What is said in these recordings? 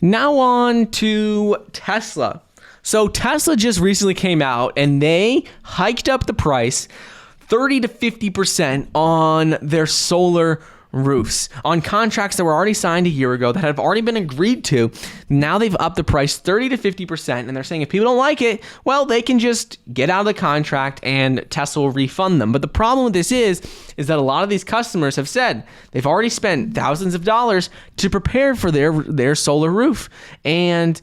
Now on to Tesla. So Tesla just recently came out and they hiked up the price 30 to 50% on their solar roofs on contracts that were already signed a year ago that have already been agreed to. Now they've upped the price 30 to 50%, and they're saying if people don't like it, well, they can just get out of the contract and Tesla will refund them. But the problem with this is that a lot of these customers have said they've already spent thousands of dollars to prepare for their solar roof. And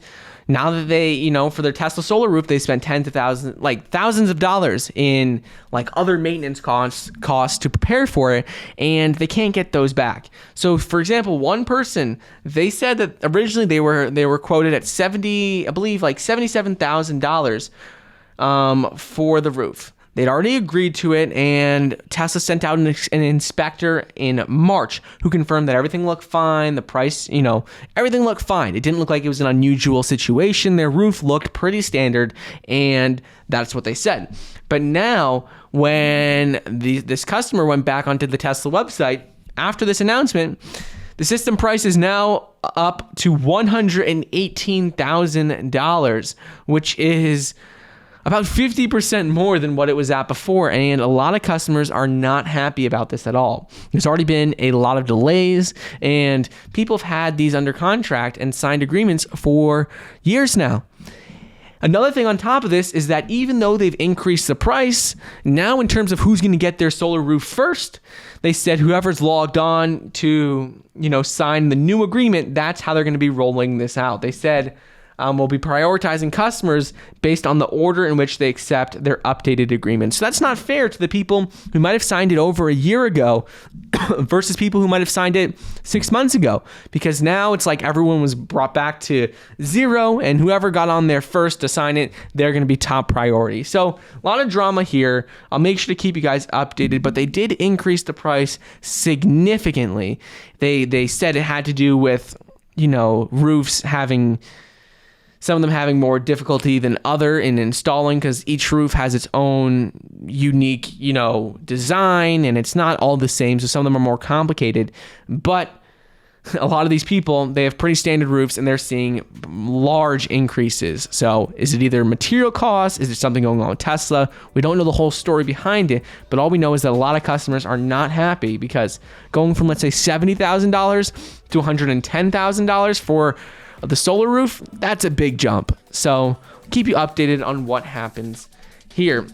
now that they, for their Tesla solar roof, they spent thousands of dollars in other maintenance costs to prepare for it, and they can't get those back. So, for example, one person, they said that originally they were quoted at $77,000 for the roof. They'd already agreed to it, and Tesla sent out an inspector in March who confirmed that everything looked fine. The price, everything looked fine. It didn't look like it was an unusual situation. Their roof looked pretty standard, and that's what they said. But now, when this customer went back onto the Tesla website after this announcement, the system price is now up to $118,000, which is about 50% more than what it was at before, and a lot of customers are not happy about this at all. There's already been a lot of delays, and people have had these under contract and signed agreements for years now. Another thing on top of this is that even though they've increased the price, now in terms of who's going to get their solar roof first, they said whoever's logged on to, sign the new agreement, that's how they're going to be rolling this out. They said, we'll be prioritizing customers based on the order in which they accept their updated agreement. So that's not fair to the people who might have signed it over a year ago versus people who might have signed it 6 months ago, because now it's like everyone was brought back to zero, and whoever got on there first to sign it, they're going to be top priority. So a lot of drama here. I'll make sure to keep you guys updated, but they did increase the price significantly. They said it had to do with, roofs some of them having more difficulty than other in installing, because each roof has its own unique, design, and it's not all the same. So some of them are more complicated, but a lot of these people, they have pretty standard roofs and they're seeing large increases. So is it either material costs? Is there something going on with Tesla? We don't know the whole story behind it, but all we know is that a lot of customers are not happy, because going from, let's say, $70,000 to $110,000 for the solar roof, that's a big jump. So keep you updated on what happens here.